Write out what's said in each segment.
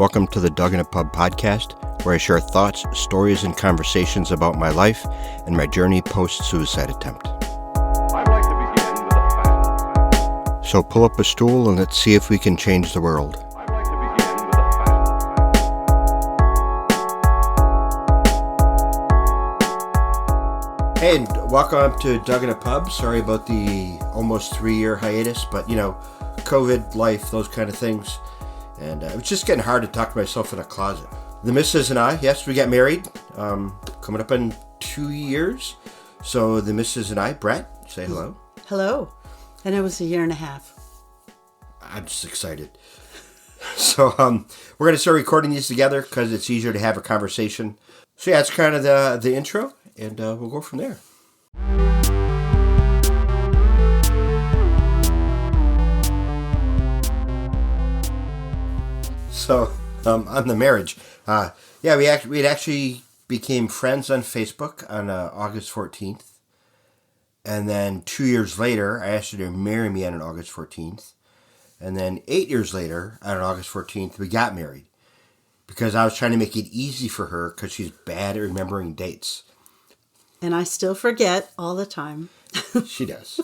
Welcome to the Dug in a Pub podcast, where I share thoughts, stories, and conversations about my life and my journey post-suicide attempt. I'd like to begin with a fact. So pull up a stool and let's see if we can change the world. I'd like to begin with a fact. Hey, and welcome up to Dug in a Pub. Sorry about the almost 3-year hiatus, but COVID, life, those kind of things. And it was just getting hard to talk to myself in a closet. The missus and I, yes, we got married, coming up in 2 years. So the missus and I, Brett, say hello. Hello. And it was a year and a half. I'm just excited. So we're going to start recording these together because it's easier to have a conversation. So yeah, it's kind of the intro, and we'll go from there. So, on the marriage, we actually became friends on Facebook on August 14th. And then 2 years later, I asked her to marry me on August 14th. And then 8 years later, on August 14th, we got married. Because I was trying to make it easy for her because she's bad at remembering dates. And I still forget all the time. She does.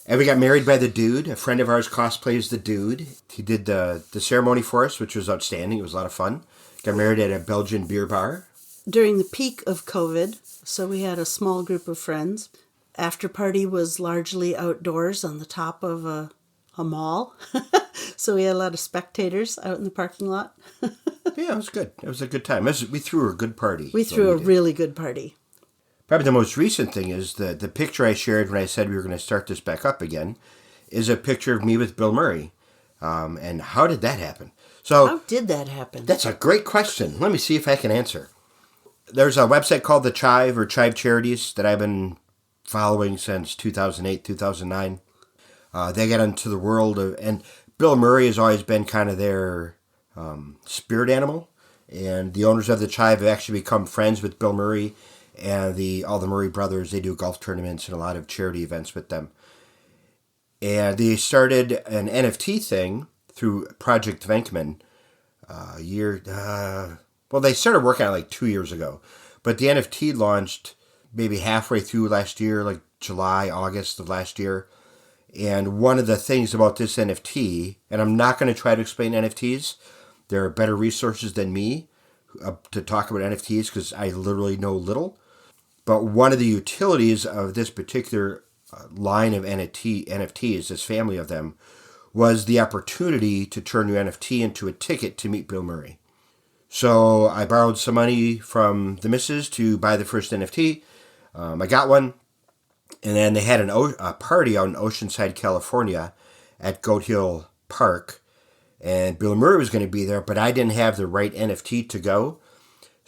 And we got married by the Dude. A friend of ours cosplays the Dude. He did the ceremony for us, which was outstanding. It was a lot of fun. Got married at a Belgian beer bar. During the peak of COVID, so we had a small group of friends. After party was largely outdoors on the top of a mall. So we had a lot of spectators out in the parking lot. Yeah, it was good. It was a good time. We threw a good party. We threw a really good party. Probably the most recent thing is the picture I shared when I said we were going to start this back up again is a picture of me with Bill Murray. And how did that happen? How did that happen? That's a great question. Let me see if I can answer. There's a website called the Chive or Chive Charities that I've been following since 2008, 2009. They got into the world of, and Bill Murray has always been kind of their spirit animal. And the owners of the Chive have actually become friends with Bill Murray. And all the Murray brothers, they do golf tournaments and a lot of charity events with them. And they started an NFT thing through Project Venkman they started working on it like 2 years ago. But the NFT launched maybe halfway through last year, like July, August of last year. And one of the things about this NFT, and I'm not going to try to explain NFTs, there are better resources than me to talk about NFTs because I literally know little. But one of the utilities of this particular line of NFTs, this family of them, was the opportunity to turn your NFT into a ticket to meet Bill Murray. So I borrowed some money from the missus to buy the first NFT. I got one. And then they had a party out in Oceanside, California at Goat Hill Park. And Bill Murray was going to be there, but I didn't have the right NFT to go.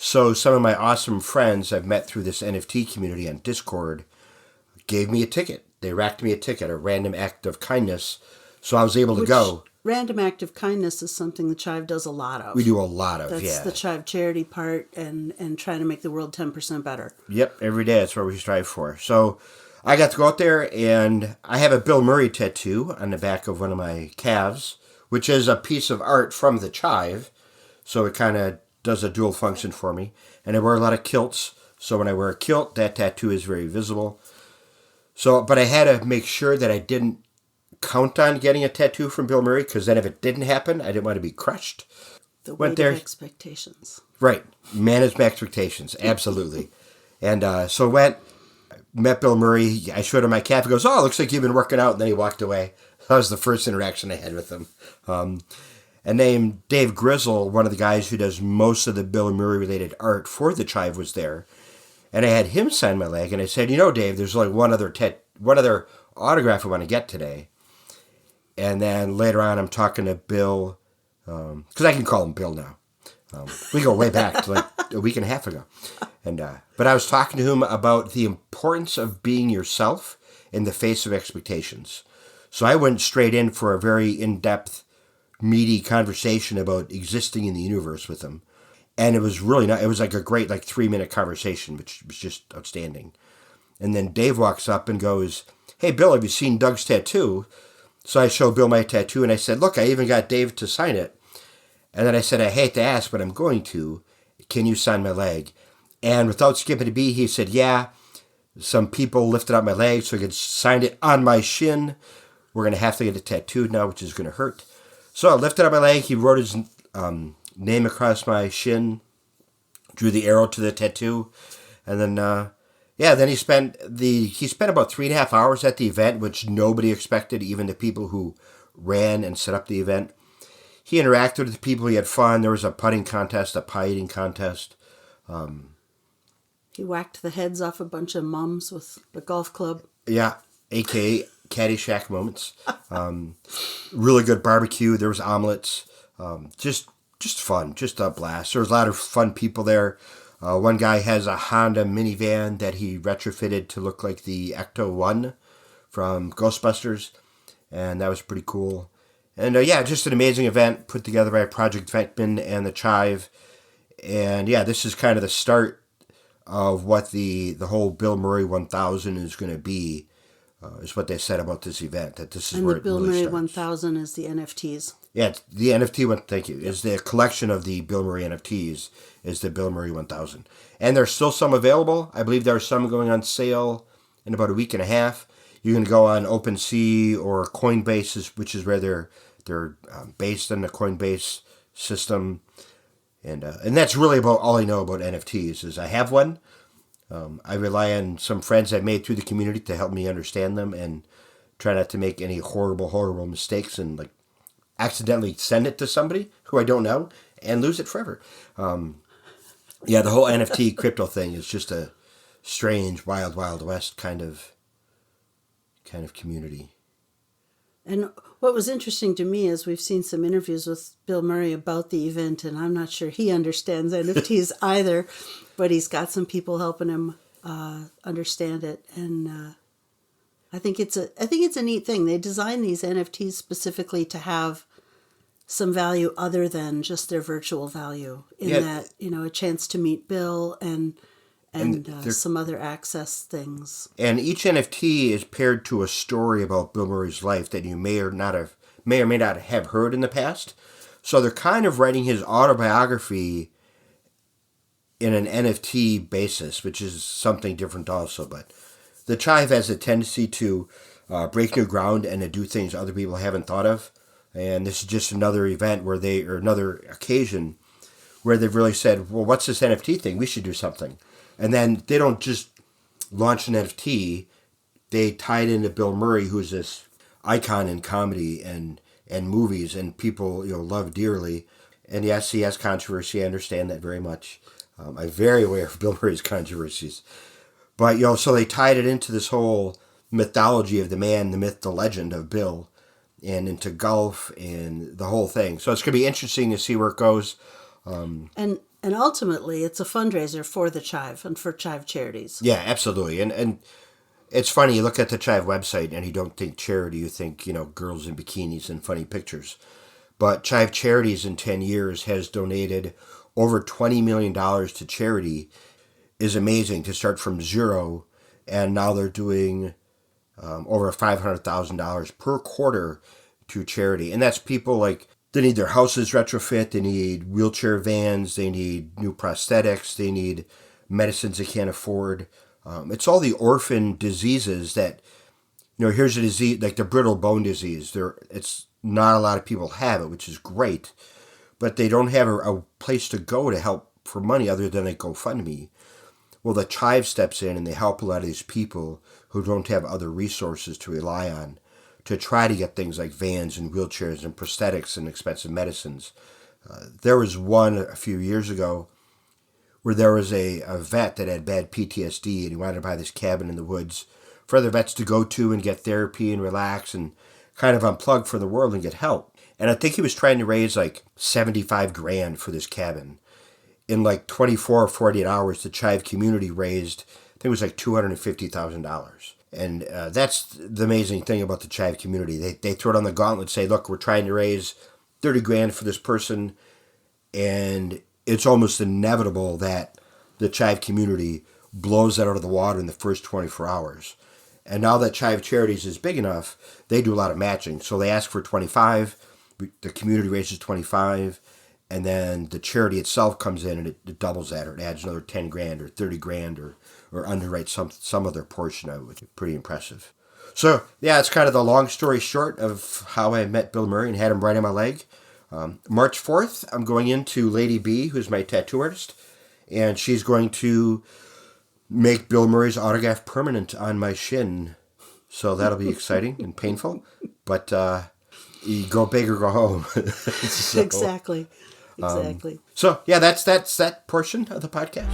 So some of my awesome friends I've met through this NFT community on Discord gave me a ticket. They racked me a ticket, a random act of kindness. So I was able to go. Random act of kindness is something the Chive does a lot of. We do a lot of, That's the Chive charity part and trying to make the world 10% better. Yep, every day that's what we strive for. So I got to go out there and I have a Bill Murray tattoo on the back of one of my calves, which is a piece of art from the Chive. So it kind of does a dual function for me. And I wear a lot of kilts. So when I wear a kilt, that tattoo is very visible. But I had to make sure that I didn't count on getting a tattoo from Bill Murray, because then if it didn't happen, I didn't want to be crushed. The weight of expectations. Right. Manage my expectations. Absolutely. And so met Bill Murray. I showed him my calf. He goes, "Oh, looks like you've been working out." And then he walked away. That was the first interaction I had with him. And named Dave Grizzle, one of the guys who does most of the Bill Murray-related art for the Chive, was there. And I had him sign my leg, and I said, Dave, there's like one other autograph I want to get today. And then later on, I'm talking to Bill, because I can call him Bill now. We go way back to like a week and a half ago. But I was talking to him about the importance of being yourself in the face of expectations. So I went straight in for a very in-depth, meaty conversation about existing in the universe with him. And it was really not, it was like a great 3-minute conversation, which was just outstanding. And then Dave walks up and goes, "Hey, Bill, have you seen Doug's tattoo?" So I showed Bill my tattoo and I said, "Look, I even got Dave to sign it." And then I said, I hate to ask, but I'm going to. Can you sign my leg? And without skipping a beat, he said, yeah. Some people lifted up my leg so I could sign it on my shin. We're going to have to get it tattooed now, which is going to hurt. So I lifted up my leg. He wrote his name across my shin, drew the arrow to the tattoo. And then, then he spent about 3.5 hours at the event, which nobody expected, even the people who ran and set up the event. He interacted with the people. He had fun. There was a putting contest, a pie eating contest. He whacked the heads off a bunch of mums with a golf club. Yeah, a.k.a. Caddyshack moments. Really good barbecue. There was omelets. Just fun. Just a blast. There was a lot of fun people there. One guy has a Honda minivan that he retrofitted to look like the Ecto-1 from Ghostbusters. And that was pretty cool. And just an amazing event put together by Project Ventman and the Chive. And this is kind of the start of what the whole Bill Murray 1000 is going to be, is what they said about this event. That this is and where the it Bill really Murray starts. 1000 is the NFTs. Yeah, the NFT one. Thank you. Is the collection of the Bill Murray NFTs is the Bill Murray 1000, and there's still some available. I believe there are some going on sale in about a week and a half. You can go on OpenSea or Coinbase, which is where they're based on the Coinbase system, and that's really about all I know about NFTs. Is I have one. I rely on some friends I've made through the community to help me understand them and try not to make any horrible mistakes and accidentally send it to somebody who I don't know and lose it forever. The whole NFT crypto thing is just a strange, wild west kind of community. And what was interesting to me is we've seen some interviews with Bill Murray about the event, and I'm not sure he understands NFTs either, but he's got some people helping him understand it. And I think it's a neat thing. They designed these NFTs specifically to have some value other than just their virtual value. That a chance to meet Bill and some other access things. And each NFT is paired to a story about Bill Murray's life that you may or may not have heard in the past. So they're kind of writing his autobiography in an NFT basis, which is something different also. But the Chive has a tendency to break new ground and to do things other people haven't thought of. And this is just another event or another occasion where they've really said, well, what's this NFT thing? We should do something. And then they don't just launch an NFT. They tie it into Bill Murray, who's this icon in comedy and movies, and people love dearly. And yes, he has controversy. I understand that very much. I'm very aware of Bill Murray's controversies. But so they tied it into this whole mythology of the man, the myth, the legend of Bill, and into golf and the whole thing. So it's going to be interesting to see where it goes. And ultimately, it's a fundraiser for the Chive and for Chive charities. Yeah, absolutely. And it's funny, you look at the Chive website and you don't think charity, you think, girls in bikinis and funny pictures. But Chive Charities in 10 years has donated over $20 million to charity. Is amazing to start from zero. And now they're doing over $500,000 per quarter to charity. And that's people they need their houses retrofit, they need wheelchair vans, they need new prosthetics, they need medicines they can't afford. It's all the orphan diseases that, here's a disease, like the brittle bone disease. It's not a lot of people have it, which is great, but they don't have a place to go to help for money other than a GoFundMe. Well, the Chive steps in and they help a lot of these people who don't have other resources to rely on to try to get things like vans and wheelchairs and prosthetics and expensive medicines. There was one a few years ago where there was a vet that had bad PTSD and he wanted to buy this cabin in the woods for other vets to go to and get therapy and relax and kind of unplug from the world and get help. And I think he was trying to raise $75,000 for this cabin. In 24 or 48 hours, the Chive community raised, I think it was $250,000. And that's the amazing thing about the Chive community. They throw it on the gauntlet, say, look, we're trying to raise $30,000 for this person. And it's almost inevitable that the Chive community blows that out of the water in the first 24 hours. And now that Chive Charities is big enough, they do a lot of matching. So they ask for 25, the community raises 25, and then the charity itself comes in and it doubles that, or it adds another 10 grand or 30 grand, or underwrites some other portion of it, which is pretty impressive. So yeah, it's kind of the long story short of how I met Bill Murray and had him right on my leg. March 4th, I'm going into Lady B, who's my tattoo artist, and she's going to make Bill Murray's autograph permanent on my shin. So that'll be exciting and painful, but you go big or go home. So, Exactly. so yeah, that's that portion of the podcast.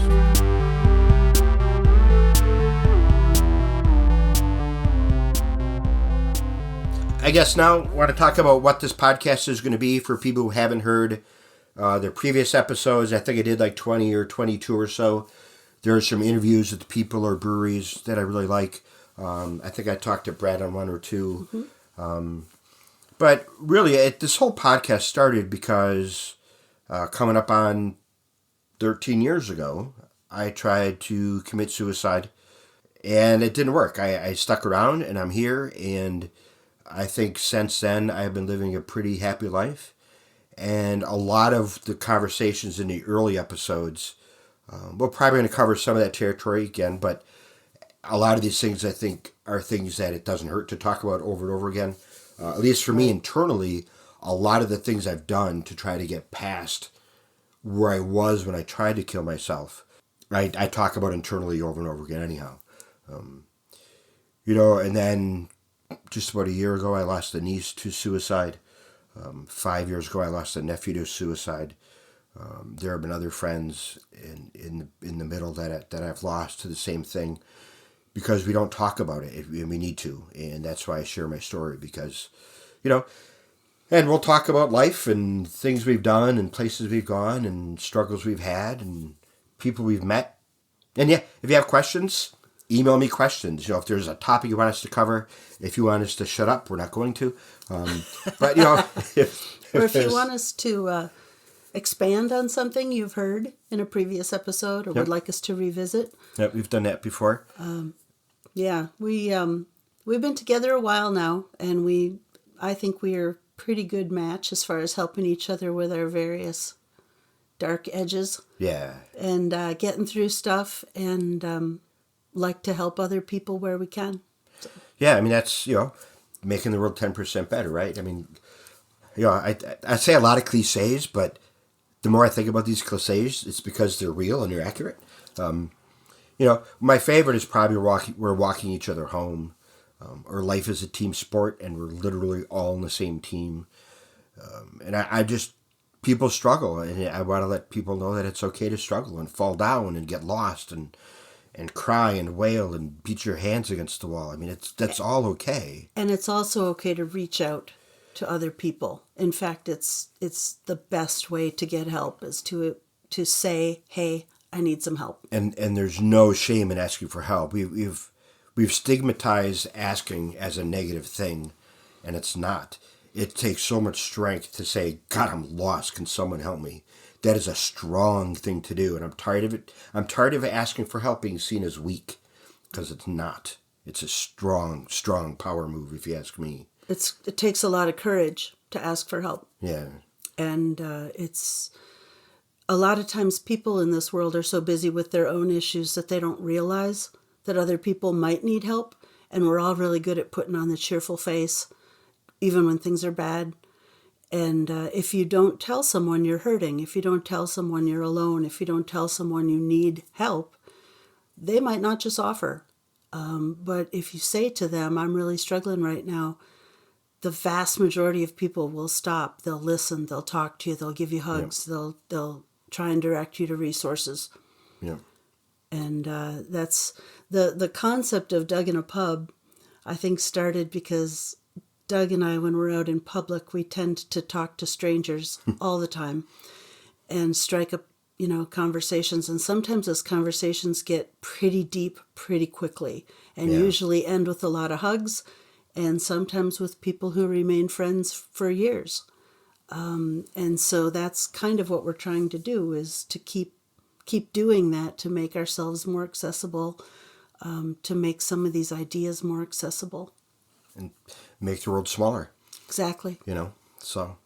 I guess now I want to talk about what this podcast is going to be for people who haven't heard their previous episodes. I think I did like 20 or 22 or so. There are some interviews with people or breweries that I really like. I think I talked to Brad on one or two. Mm-hmm. But really, this whole podcast started because coming up on 13 years ago, I tried to commit suicide, and it didn't work. I stuck around, and I'm here, and I think since then I've been living a pretty happy life. And a lot of the conversations in the early episodes, we're probably going to cover some of that territory again, but a lot of these things I think are things that it doesn't hurt to talk about over and over again. At least for me internally, a lot of the things I've done to try to get past where I was when I tried to kill myself, I talk about internally over and over again anyhow. And then just about a year ago, I lost a niece to suicide. 5 years ago, I lost a nephew to suicide. There have been other friends in the middle that I've lost to the same thing, because we don't talk about it, and we need to, and that's why I share my story, because, and we'll talk about life and things we've done and places we've gone and struggles we've had and people we've met. And yeah, if you have questions, email me questions. If there's a topic you want us to cover, if you want us to shut up, we're not going to. But, if you want us to expand on something you've heard in a previous episode or would like us to revisit. Yep, we've done that before. Yeah, we've been together a while now, and I think we are a pretty good match as far as helping each other with our various dark edges. Yeah. And getting through stuff, and like to help other people where we can. So. Yeah, I mean, that's, making the world 10% better, right? I mean, I say a lot of cliches, but the more I think about these cliches, it's because they're real and they're accurate. My favorite is probably we're walking each other home, or life is a team sport, and we're literally all in the same team. And I just, people struggle, and I want to let people know that it's okay to struggle and fall down and get lost and cry and wail and beat your hands against the wall. I mean, that's all okay. And it's also okay to reach out to other people. In fact, it's the best way to get help is to say, hey, I need some help. And there's no shame in asking for help. We've stigmatized asking as a negative thing, and it's not. It takes so much strength to say, God, I'm lost. Can someone help me? That is a strong thing to do, and I'm tired of it. I'm tired of asking for help being seen as weak, because it's not. It's a strong, strong power move, if you ask me. It takes a lot of courage to ask for help. Yeah. And it's a lot of times people in this world are so busy with their own issues that they don't realize that other people might need help. And we're all really good at putting on the cheerful face, even when things are bad. And if you don't tell someone you're hurting, if you don't tell someone you're alone, if you don't tell someone you need help, they might not just offer. But if you say to them, I'm really struggling right now, the vast majority of people will stop. They'll listen. They'll talk to you. They'll give you hugs. Yeah. They'll try and direct you to resources. Yeah. And that's the concept of Doug in a pub, I think, started because Doug and I, when we're out in public, we tend to talk to strangers all the time and strike up, conversations. And sometimes those conversations get pretty deep pretty quickly and usually end with a lot of hugs, and sometimes with people who remain friends for years. And so that's kind of what we're trying to do, is to keep doing that, to make ourselves more accessible, to make some of these ideas more accessible. And make the world smaller. Exactly. So.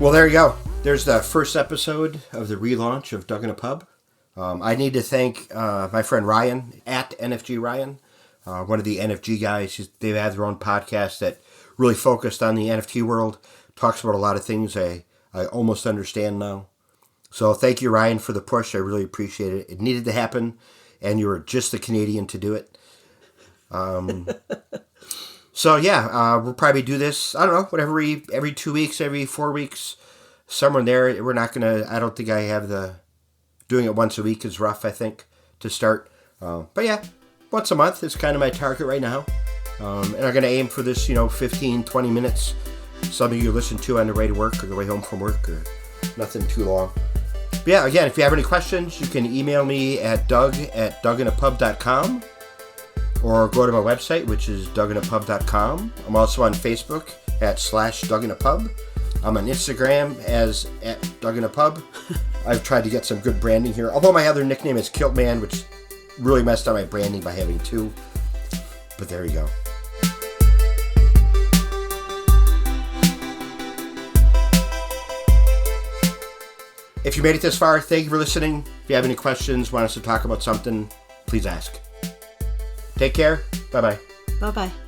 Well, there you go. There's the first episode of the relaunch of Doug in a Pub. I need to thank my friend Ryan at NFG Ryan, one of the NFG guys. They have their own podcast that really focused on the NFT world. Talks about a lot of things I almost understand now. So thank you, Ryan, for the push. I really appreciate it. It needed to happen, and you were just the Canadian to do it. So yeah, we'll probably do this, I don't know, whatever, every 2 weeks, every 4 weeks, somewhere in there. We're not going to, I don't think I have doing it once a week is rough, I think, to start. But yeah, once a month is kind of my target right now. And I'm going to aim for this, 15, 20 minutes. Something you listen to on the way to work or the way home from work, or nothing too long. But yeah, again, if you have any questions, you can email me at doug@douginapub.com or go to my website, which is douginapub.com. I'm also on Facebook at /douginapub. I'm on Instagram as @douginapub. I've tried to get some good branding here, although my other nickname is Kiltman, which really messed up my branding by having two. But there you go. If you made it this far, thank you for listening. If you have any questions, want us to talk about something, please ask. Take care. Bye-bye. Bye-bye.